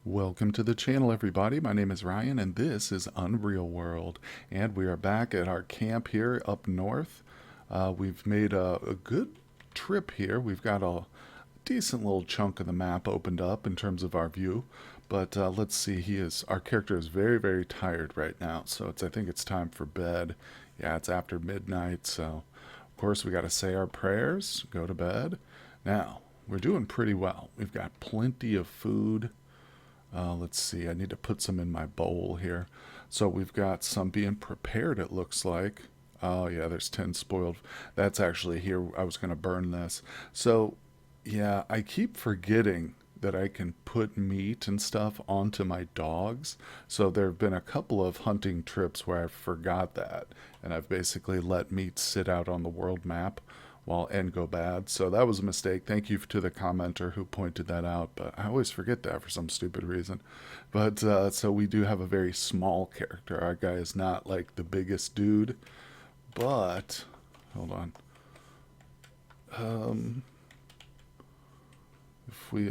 Welcome to the channel, everybody. My name is Ryan, and this is Unreal World. And we are back at our camp here up north. We've made a good trip here. We've got a decent little chunk of the map opened up in terms of our view. But let's see, our character is very, very tired right now. So I think it's time for bed. Yeah, it's after midnight. So, of course, we got to say our prayers, go to bed. Now, we're doing pretty well. We've got plenty of food. Let's see, I need to put some in my bowl here. So we've got some being prepared, it looks like. Oh, yeah, there's 10 spoiled. That's actually here. I was going to burn this. So, yeah, I keep forgetting that I can put meat and stuff onto my dogs. So there have been a couple of hunting trips where I forgot that. And I've basically let meat sit out on the world map while and go bad. So that was a mistake. Thank you to the commenter who pointed that out, but I always forget that for some stupid reason. But so we do have a very small character. Our guy is not like the biggest dude, but hold on.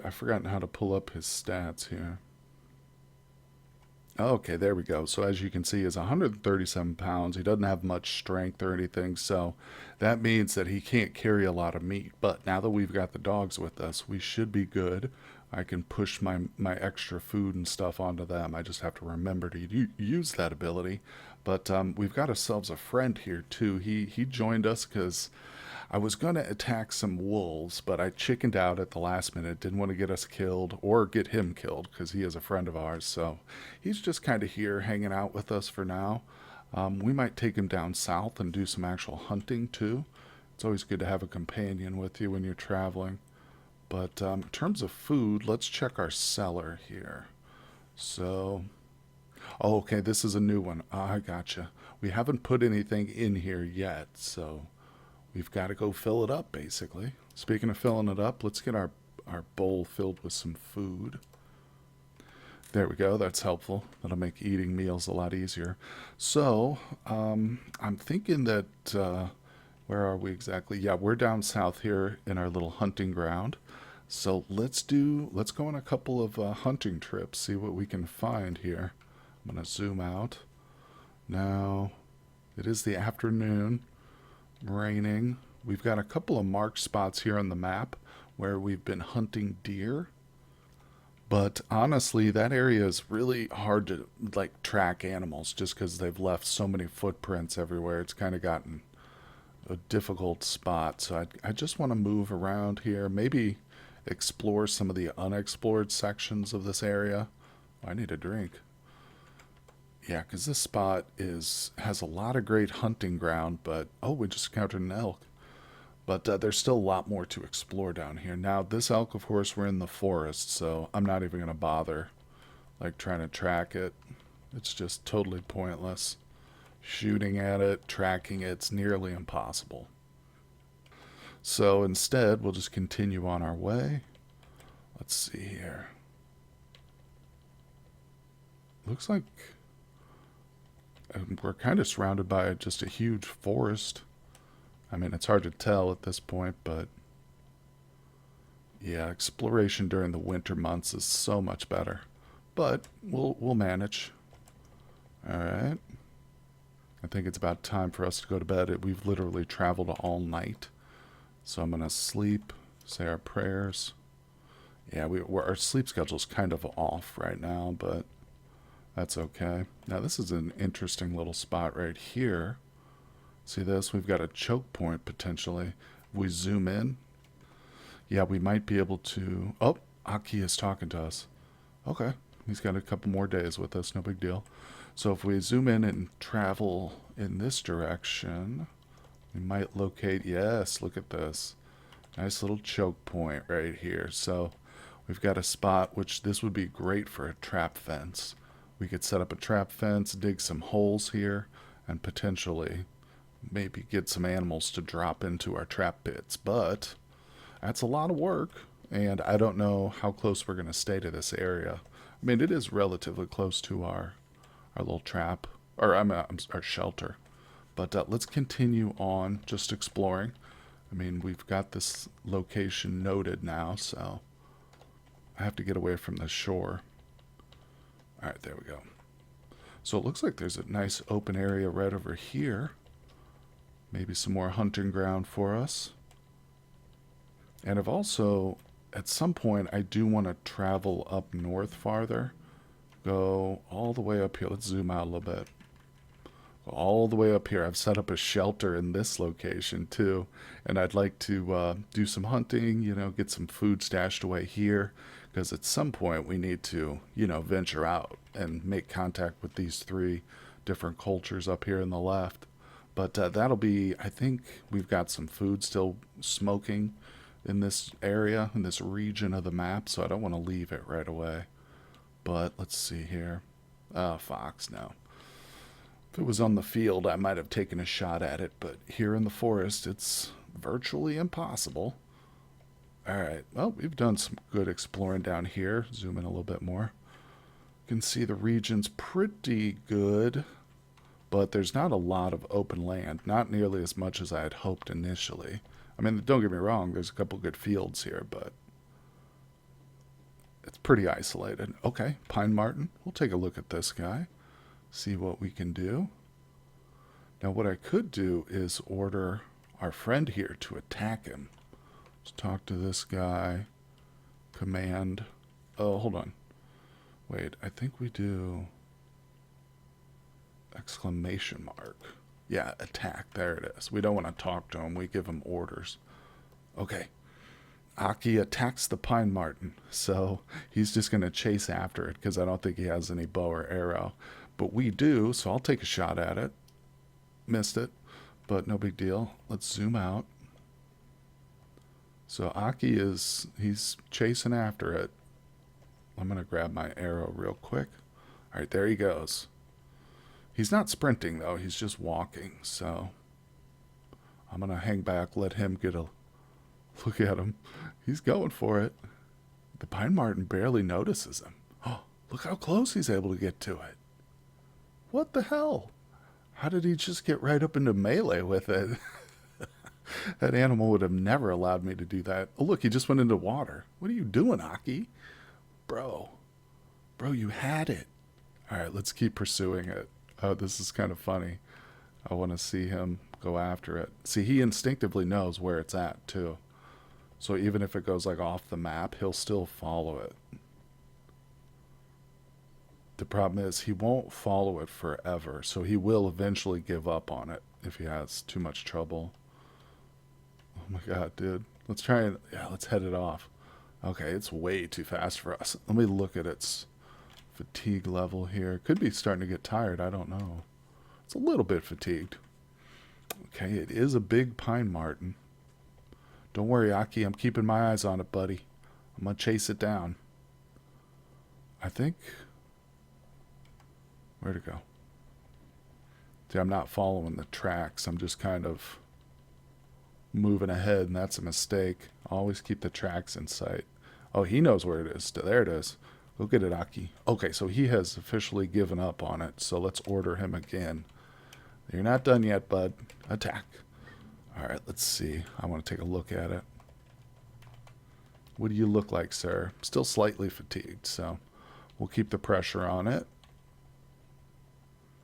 I've forgotten how to pull up his stats here. Okay, there we go. So as you can see, he's 137 pounds. He doesn't have much strength or anything, so that means that he can't carry a lot of meat. But now that we've got the dogs with us, we should be good. I can push my extra food and stuff onto them. I just have to remember to use that ability. But we've got ourselves a friend here too. He joined us because I was going to attack some wolves, but I chickened out at the last minute. Didn't want to get us killed or get him killed because he is a friend of ours. So he's just kind of here hanging out with us for now. We might take him down south and do some actual hunting too. It's always good to have a companion with you when you're traveling. But in terms of food, let's check our cellar here. So, oh, okay, this is a new one. I gotcha. We haven't put anything in here yet, so we've got to go fill it up, basically. Speaking of filling it up, let's get our bowl filled with some food. There we go. That's helpful. That'll make eating meals a lot easier. So, I'm thinking that, where are we exactly? Yeah, we're down south here in our little hunting ground. So let's go on a couple of hunting trips, see what we can find here. I'm going to zoom out. Now, it is the afternoon. Raining. We've got a couple of marked spots here on the map where we've been hunting deer. But honestly, that area is really hard to like track animals just because they've left so many footprints everywhere. It's kind of gotten a difficult spot. So I just want to move around here, maybe explore some of the unexplored sections of this area. I need a drink. Yeah, because this spot has a lot of great hunting ground, but oh, we just encountered an elk. But there's still a lot more to explore down here. Now, this elk, of course, we're in the forest, so I'm not even going to bother like trying to track it. It's just totally pointless. Shooting at it, tracking it's nearly impossible. So instead, we'll just continue on our way. Let's see here. Looks like we're kind of surrounded by just a huge forest. I mean, it's hard to tell at this point, but yeah, exploration during the winter months is so much better. But we'll manage. All right. I think it's about time for us to go to bed. We've literally traveled all night. So I'm going to sleep, say our prayers. Yeah, our sleep schedule's kind of off right now, but that's okay. Now this is an interesting little spot right here. See this? We've got a choke point potentially. If we zoom in, yeah, we might be able to... Oh, Aki is talking to us. Okay, he's got a couple more days with us, no big deal. So if we zoom in and travel in this direction, we might locate... Yes, look at this. Nice little choke point right here. So we've got a spot which this would be great for a trap fence. We could set up a trap fence, dig some holes here, and potentially maybe get some animals to drop into our trap pits. But that's a lot of work, and I don't know how close we're going to stay to this area. I mean, it is relatively close to our little trap, or our shelter. But let's continue on just exploring. I mean, we've got this location noted now, so I have to get away from the shore. All right, there we go. So it looks like there's a nice open area right over here. Maybe some more hunting ground for us. And I've also, at some point, I do want to travel up north farther. Go all the way up here. Let's zoom out a little bit. Go all the way up here. I've set up a shelter in this location too. And I'd like to do some hunting, you know, get some food stashed away here. Because at some point we need to, you know, venture out and make contact with these three different cultures up here in the left. But that'll be, I think we've got some food still smoking in this area, in this region of the map, so I don't want to leave it right away. But let's see here. Fox, no. If it was on the field, I might have taken a shot at it, but here in the forest, it's virtually impossible. All right, well, we've done some good exploring down here. Zoom in a little bit more. You can see the region's pretty good, but there's not a lot of open land, not nearly as much as I had hoped initially. I mean, don't get me wrong, there's a couple good fields here, but it's pretty isolated. Okay, Pine Marten. We'll take a look at this guy, see what we can do. Now, what I could do is order our friend here to attack him. Let's talk to this guy. Command. Oh, hold on. Wait, I think we do exclamation mark. Yeah, attack. There it is. We don't want to talk to him. We give him orders. Okay. Aki attacks the Pine Marten. So he's just going to chase after it because I don't think he has any bow or arrow. But we do, so I'll take a shot at it. Missed it, but no big deal. Let's zoom out. So Aki he's chasing after it. I'm going to grab my arrow real quick. All right, there he goes. He's not sprinting, though. He's just walking, so I'm going to hang back, let him get a look at him. He's going for it. The Pine Marten barely notices him. Oh, look how close he's able to get to it. What the hell? How did he just get right up into melee with it? That animal would have never allowed me to do that. Oh, look, he just went into water. What are you doing, Aki? Bro, you had it. All right, let's keep pursuing it. Oh, this is kind of funny. I want to see him go after it. See, he instinctively knows where it's at, too. So even if it goes, like, off the map, he'll still follow it. The problem is he won't follow it forever, so he will eventually give up on it if he has too much trouble. Oh my god, dude. Let's try and... yeah, let's head it off. Okay, it's way too fast for us. Let me look at its fatigue level here. Could be starting to get tired, I don't know. It's a little bit fatigued. Okay, it is a big Pine Marten. Don't worry, Aki, I'm keeping my eyes on it, buddy. I'm gonna chase it down. I think... where'd it go? See, I'm not following the tracks. I'm just kind of moving ahead, and that's a mistake. Always keep the tracks in sight. Oh, he knows where it is. There it is. Go get it, Aki. Okay, so he has officially given up on it, so let's order him again. You're not done yet, bud. Attack. All right, let's see. I want to take a look at it. What do you look like, sir? Still slightly fatigued, so we'll keep the pressure on it.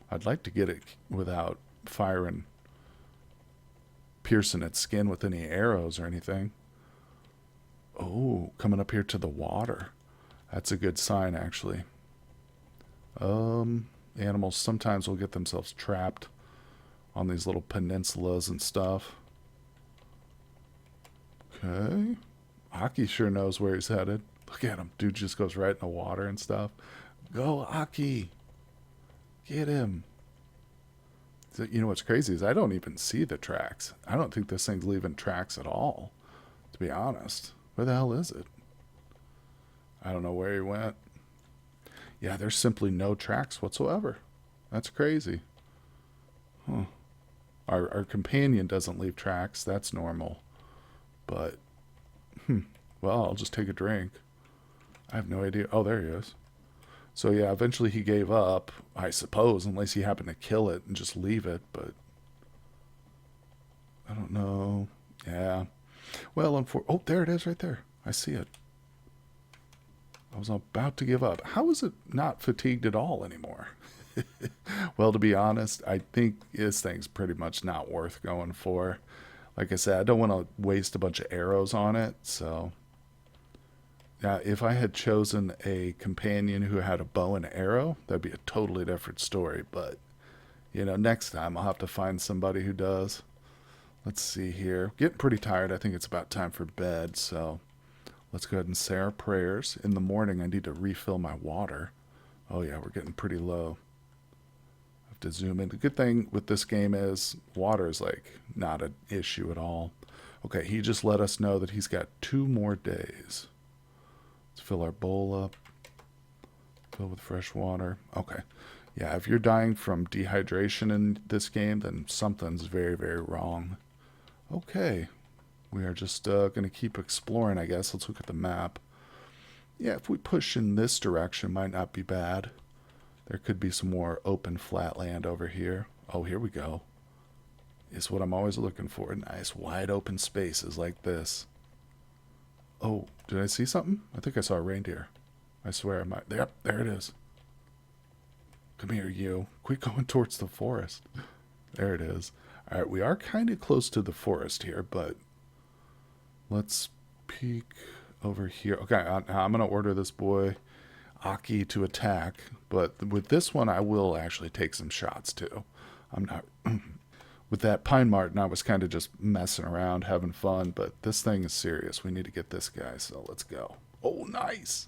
I'd like to get it without piercing its skin with any arrows or anything. Oh, coming up here to the water. That's a good sign, actually. Animals sometimes will get themselves trapped on these little peninsulas and stuff. Okay. Aki sure knows where he's headed. Look at him. Dude just goes right in the water and stuff. Go, Aki. Get him. So, you know what's crazy is I don't even see the tracks. I don't think this thing's leaving tracks at all, to be honest. Where the hell is it? I don't know where he went. Yeah, there's simply no tracks whatsoever. That's crazy. Huh. Our companion doesn't leave tracks. That's normal. But, well, I'll just take a drink. I have no idea. Oh, there he is. So, yeah, eventually he gave up, I suppose, unless he happened to kill it and just leave it, but I don't know. Yeah. Well, oh, there it is right there. I see it. I was about to give up. How is it not fatigued at all anymore? Well, to be honest, I think this thing's pretty much not worth going for. Like I said, I don't want to waste a bunch of arrows on it, so now, if I had chosen a companion who had a bow and arrow, that'd be a totally different story. But, next time I'll have to find somebody who does. Let's see here. Getting pretty tired. I think it's about time for bed. So let's go ahead and say our prayers. In the morning, I need to refill my water. Oh, yeah, we're getting pretty low. I have to zoom in. The good thing with this game is water is like not an issue at all. Okay, he just let us know that he's got 2 more days. Let's fill our bowl up. Fill with fresh water. Okay. Yeah, if you're dying from dehydration in this game, then something's very, very wrong. Okay. We are just going to keep exploring, I guess. Let's look at the map. Yeah, if we push in this direction, might not be bad. There could be some more open flat land over here. Oh, here we go. It's what I'm always looking for. Nice, wide open spaces like this. Oh, did I see something? I think I saw a reindeer. I swear I might. Yep, there it is. Come here, you. Quit going towards the forest. There it is. All right, we are kind of close to the forest here, but let's peek over here. Okay, I'm going to order this boy, Aki, to attack, but with this one, I will actually take some shots, too. I'm not... With that Pine Marten, I was kind of just messing around, having fun, but this thing is serious. We need to get this guy, so let's go. Oh, nice!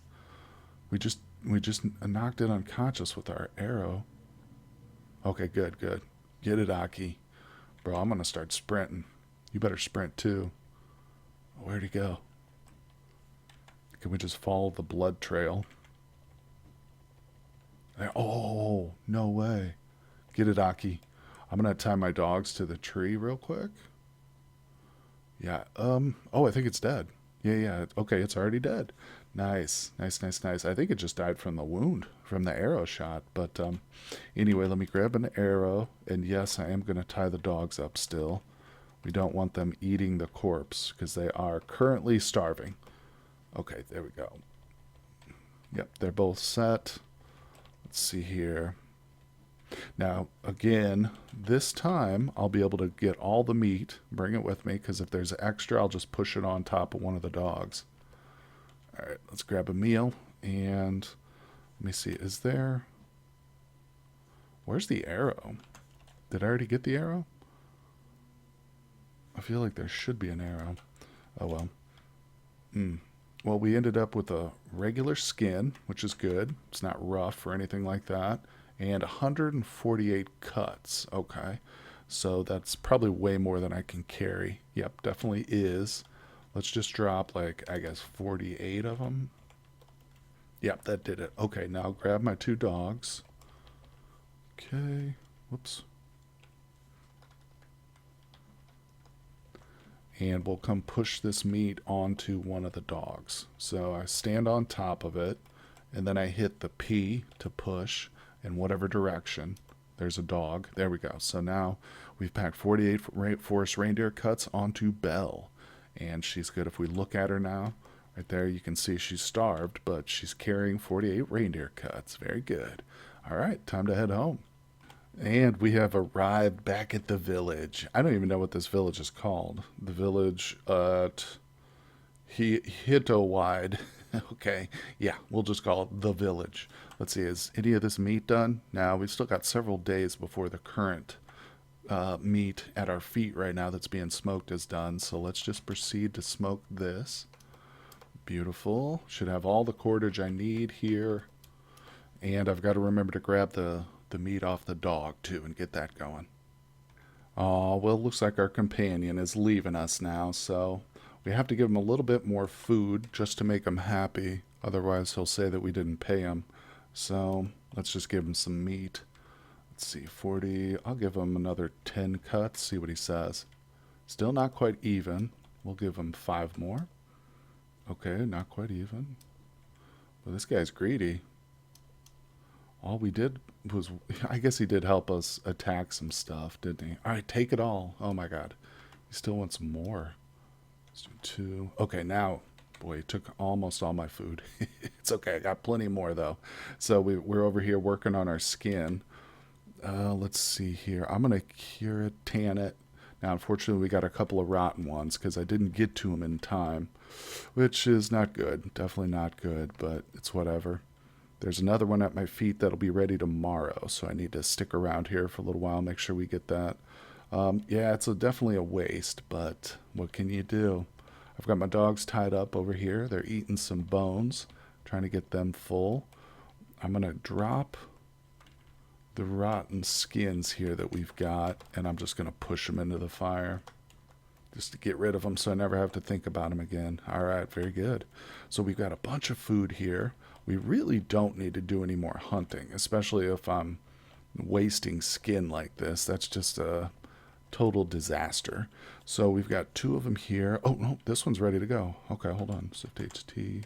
We just knocked it unconscious with our arrow. Okay, good. Get it, Aki. Bro, I'm going to start sprinting. You better sprint, too. Where'd he go? Can we just follow the blood trail? Oh, no way. Get it, Aki. I'm going to tie my dogs to the tree real quick. Yeah, oh, I think it's dead. Yeah, okay, it's already dead. Nice. I think it just died from the wound, from the arrow shot. But, anyway, let me grab an arrow. And yes, I am going to tie the dogs up still. We don't want them eating the corpse, because they are currently starving. Okay, there we go. Yep, they're both set. Let's see here. Now, again, this time I'll be able to get all the meat, bring it with me, because if there's extra, I'll just push it on top of one of the dogs. All right, let's grab a meal, and let me see, is there... Where's the arrow? Did I already get the arrow? I feel like there should be an arrow. Oh, well. Well, we ended up with a regular skin, which is good. It's not rough or anything like that. And 148 cuts. Okay. So that's probably way more than I can carry. Yep, definitely is. Let's just drop, like, I guess 48 of them. Yep, that did it. Okay, now grab my 2 dogs. Okay. Whoops. And we'll come push this meat onto one of the dogs. So I stand on top of it, and then I hit the P to push in whatever direction. There's a dog. There we go. So now we've packed 48 forest reindeer cuts onto Belle. And she's good. If we look at her now, right there, you can see she's starved, but she's carrying 48 reindeer cuts. Very good. All right, time to head home. And we have arrived back at the village. I don't even know what this village is called. The village at Hitowide. Okay, yeah, we'll just call it the village. Let's see, is any of this meat done? Now, we've still got several days before the current meat at our feet right now that's being smoked is done. So let's just proceed to smoke this. Beautiful. Should have all the cordage I need here. And I've got to remember to grab the meat off the dog, too, and get that going. Oh, well, looks like our companion is leaving us now, so we have to give him a little bit more food just to make him happy. Otherwise, he'll say that we didn't pay him. So let's just give him some meat. Let's see, 40. I'll give him another 10 cuts, see what he says. Still not quite even. We'll give him 5 more. Okay, not quite even. Well, this guy's greedy. All we did was, I guess he did help us attack some stuff, didn't he? All right, take it all. Oh my God. He still wants more. Let's do 2. Okay, now Boy, it took almost all my food. It's okay. I got plenty more, though. So we're over here working on our skin. Let's see here. I'm going to cure it, tan it. Now, unfortunately, we got a couple of rotten ones because I didn't get to them in time, which is not good. Definitely not good, but it's whatever. There's another one at my feet that'll be ready tomorrow, so I need to stick around here for a little while, make sure we get that. Yeah, definitely a waste, but what can you do? I've got my dogs tied up over here. They're eating some bones, trying to get them full. I'm going to drop the rotten skins here that we've got, and I'm just going to push them into the fire just to get rid of them so I never have to think about them again. All right, very good. So we've got a bunch of food here. We really don't need to do any more hunting, especially if I'm wasting skin like this. That's just a total disaster. So we've got two of them here. Oh, no, this one's ready to go. Okay, hold on. Shift HT.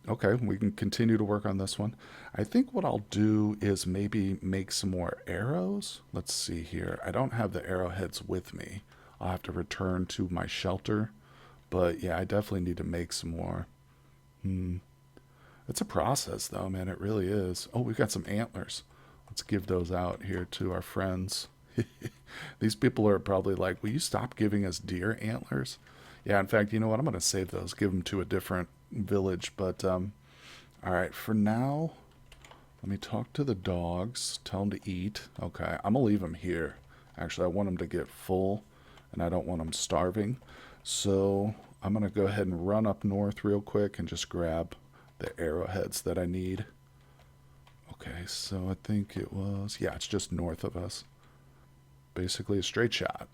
Okay, we can continue to work on this one. I think what I'll do is maybe make some more arrows. Let's see here. I don't have the arrowheads with me. I'll have to return to my shelter. But yeah, I definitely need to make some more. It's a process though, man. It really is. Oh, we've got some antlers. Let's give those out here to our friends. These people are probably like, will you stop giving us deer antlers? Yeah, in fact, you know what? I'm going to save those, give them to a different village. But, all right, for now, let me talk to the dogs, tell them to eat. Okay, I'm going to leave them here. Actually, I want them to get full, and I don't want them starving. So I'm going to go ahead and run up north real quick and just grab the arrowheads that I need. Okay, so I think it was, yeah, it's just north of us. Basically a straight shot.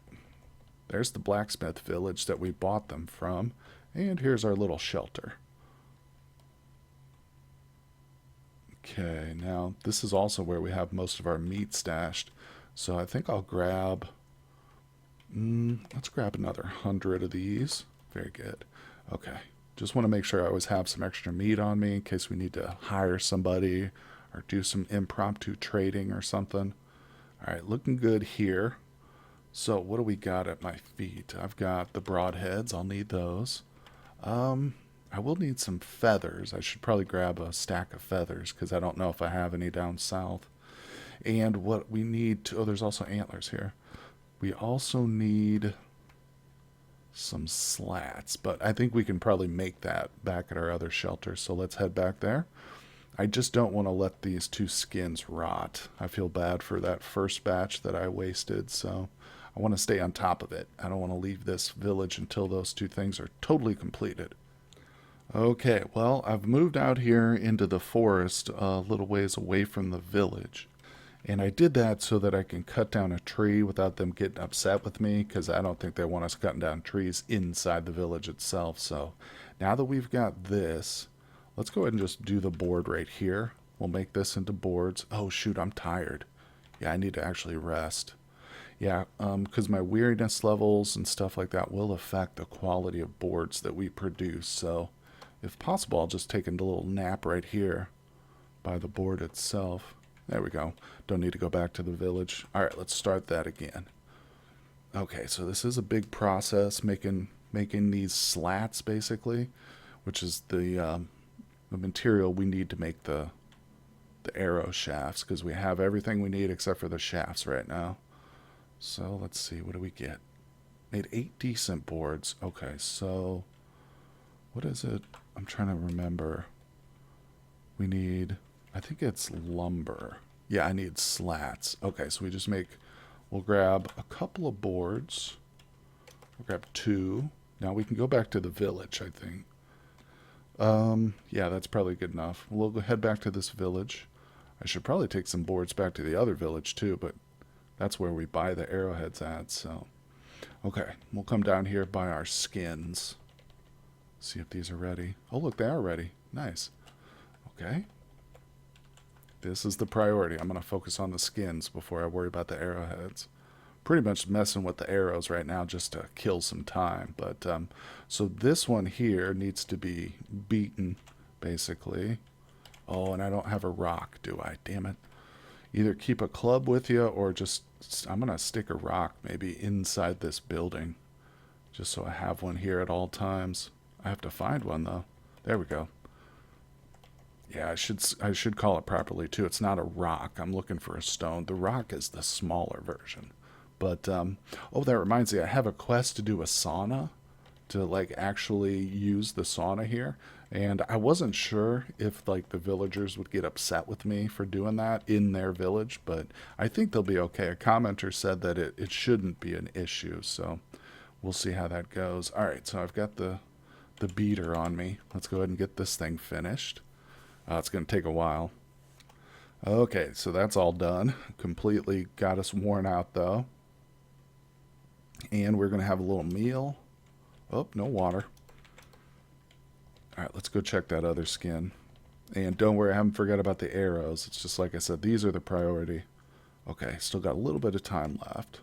There's the blacksmith village that we bought them from. And here's our little shelter. Okay, now this is also where we have most of our meat stashed. So I think I'll grab, let's grab another 100 of these. Very good. Okay, just want to make sure I always have some extra meat on me in case we need to hire somebody or do some impromptu trading or something. All right, looking good here. So what do we got at my feet? I've got the broadheads. I'll need those. I will need some feathers. I should probably grab a stack of feathers because I don't know if I have any down south. And what we need to... Oh, there's also antlers here. We also need some slats, but I think we can probably make that back at our other shelter. So let's head back there. I just don't want to let these two skins rot. I feel bad for that first batch that I wasted, so I want to stay on top of it. I don't want to leave this village until those two things are totally completed. Okay, well, I've moved out here into the forest a little ways away from the village. And I did that so that I can cut down a tree without them getting upset with me, because I don't think they want us cutting down trees inside the village itself. So now that we've got this, let's go ahead and just do the board right here. We'll make this into boards. Oh, shoot, I'm tired. Yeah, I need to actually rest. Yeah, because my weariness levels and stuff like that will affect the quality of boards that we produce. So if possible, I'll just take a little nap right here by the board itself. There we go. Don't need to go back to the village. All right, let's start that again. Okay, so this is a big process, making these slats, basically, which is the material we need to make the arrow shafts, because we have everything we need except for the shafts right now. So let's see, what do we get? Made 8 decent boards. Okay, so what is it? I'm trying to remember. We need, I think it's lumber. Yeah, I need slats. Okay, so we'll grab a couple of boards. We'll grab 2. Now we can go back to the village, I think. Yeah, that's probably good enough. We'll go head back to this village. I should probably take some boards back to the other village too, but that's where we buy the arrowheads at, so. Okay, we'll come down here, buy our skins. See if these are ready. Oh, look, they are ready. Nice. Okay. This is the priority. I'm going to focus on the skins before I worry about the arrowheads. Pretty much messing with the arrows right now just to kill some time. But so this one here needs to be beaten, basically. Oh, and I don't have a rock, do I? Damn it. Either keep a club with you or just... I'm going to stick a rock maybe inside this building. Just so I have one here at all times. I have to find one though. There we go. Yeah, I should call it properly too. It's not a rock. I'm looking for a stone. The rock is the smaller version. But oh, that reminds me. I have a quest to do a sauna, to like actually use the sauna here. And I wasn't sure if like the villagers would get upset with me for doing that in their village, but I think they'll be okay. A commenter said that it shouldn't be an issue, so we'll see how that goes. All right, so I've got the beater on me. Let's go ahead and get this thing finished. It's going to take a while. Okay, so that's all done. Completely got us worn out though. And we're going to have a little meal. Oh, no water. All right, let's go check that other skin. And don't worry, I haven't forgot about the arrows. It's just like I said, these are the priority. Okay, still got a little bit of time left.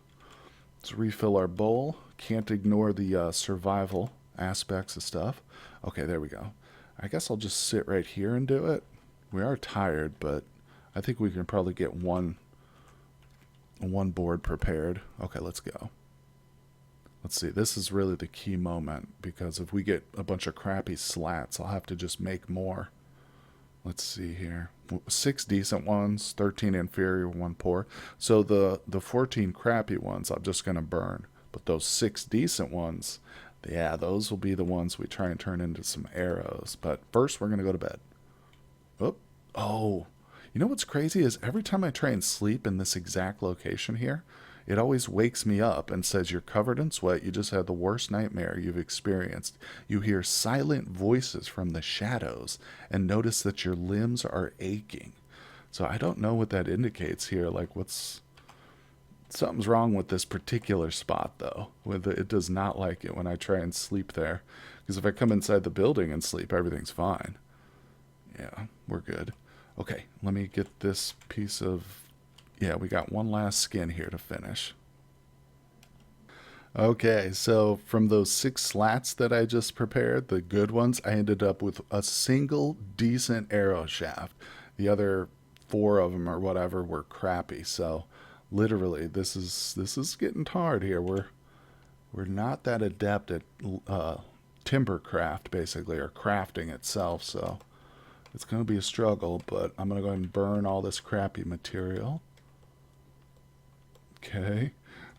Let's refill our bowl. Can't ignore the survival aspects of stuff. Okay, there we go. I guess I'll just sit right here and do it. We are tired, but I think we can probably get one board prepared. Okay, let's go. Let's see, this is really the key moment, because if we get a bunch of crappy slats, I'll have to just make more. Let's see here. 6 decent ones, 13 inferior, 1 poor. So the 14 crappy ones I'm just going to burn. But those 6 decent ones, yeah, those will be the ones we try and turn into some arrows. But first we're going to go to bed. Oh, you know what's crazy is every time I try and sleep in this exact location here, it always wakes me up and says you're covered in sweat. You just had the worst nightmare you've experienced. You hear silent voices from the shadows and notice that your limbs are aching. So I don't know what that indicates here. Like something's wrong with this particular spot though. It does not like it when I try and sleep there. Because if I come inside the building and sleep, everything's fine. Yeah, we're good. Okay, let me get this piece of... Yeah, we got one last skin here to finish. Okay, so from those 6 slats that I just prepared, the good ones, I ended up with a single decent arrow shaft. The other 4 of them or whatever were crappy. So literally, this is getting hard here. We're not that adept at timber craft, basically, or crafting itself. So it's going to be a struggle, but I'm going to go ahead and burn all this crappy material. Okay,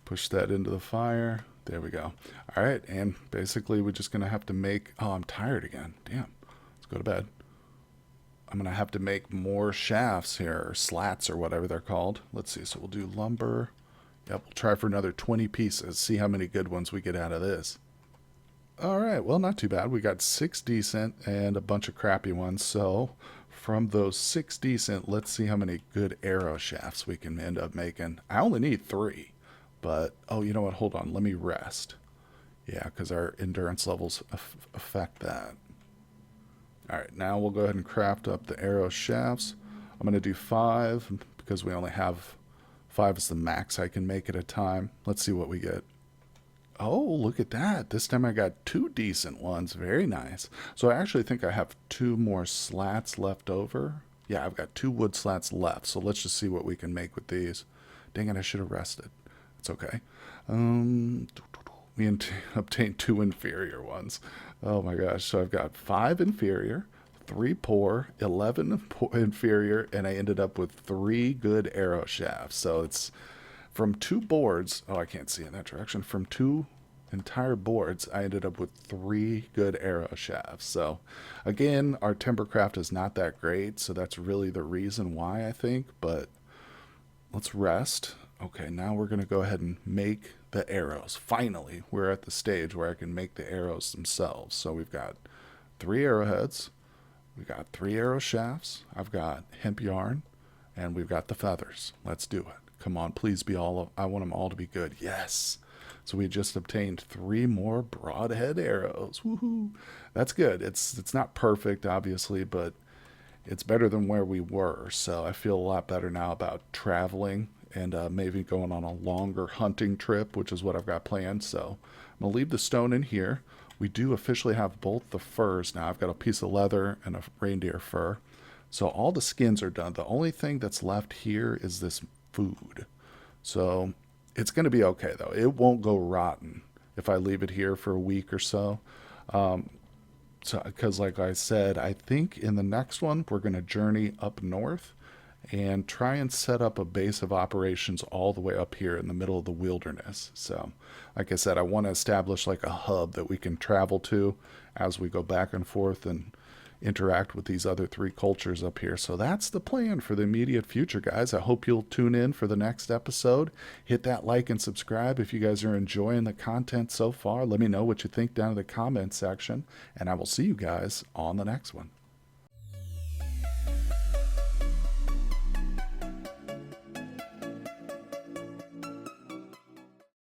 push that into the fire. There we go. All right, and basically we're just going to have to make... Oh, I'm tired again. Damn. Let's go to bed. I'm going to have to make more shafts here, or slats, or whatever they're called. Let's see. So we'll do lumber. Yep, we'll try for another 20 pieces. See how many good ones we get out of this. All right, well, not too bad. We got 6 decent and a bunch of crappy ones. So from those 6 decent, let's see how many good arrow shafts we can end up making. I only need 3, but oh, you know what? Hold on, let me rest. Yeah, because our endurance levels affect that. All right, now we'll go ahead and craft up the arrow shafts. I'm going to do 5 because we only have 5 is the max I can make at a time. Let's see what we get. Oh, look at that. This time I got 2 decent ones. Very nice. So I actually think I have 2 more slats left over. Yeah, I've got 2 wood slats left. So let's just see what we can make with these. Dang it, I should have rested. It's okay. We obtained 2 inferior ones. Oh my gosh. So I've got 5 inferior, 3 poor, 11 inferior, and I ended up with 3 good arrow shafts. So it's... From 2 boards, oh, I can't see in that direction. From 2 entire boards, I ended up with 3 good arrow shafts. So, again, our timbercraft is not that great, so that's really the reason why, I think. But let's rest. Okay, now we're going to go ahead and make the arrows. Finally, we're at the stage where I can make the arrows themselves. So we've got 3 arrowheads. We've got 3 arrow shafts. I've got hemp yarn. And we've got the feathers. Let's do it. Come on, please be all of... I want them all to be good. Yes. So we just obtained 3 more broadhead arrows. Woohoo. That's good. It's not perfect, obviously, but it's better than where we were. So I feel a lot better now about traveling and maybe going on a longer hunting trip, which is what I've got planned. So I'm going to leave the stone in here. We do officially have both the furs now. I've got a piece of leather and a reindeer fur. So all the skins are done. The only thing that's left here is this food. So it's going to be okay though. It won't go rotten if I leave it here for a week or so. So, because like I said, I think in the next one we're going to journey up north and try and set up a base of operations all the way up here in the middle of the wilderness. So, like I said, I want to establish like a hub that we can travel to as we go back and forth and interact with these other three cultures up here. So that's the plan for the immediate future, guys. I hope you'll tune in for the next episode. Hit that like and subscribe if you guys are enjoying the content so far. Let me know what you think down in the comments section, and I will see you guys on the next one.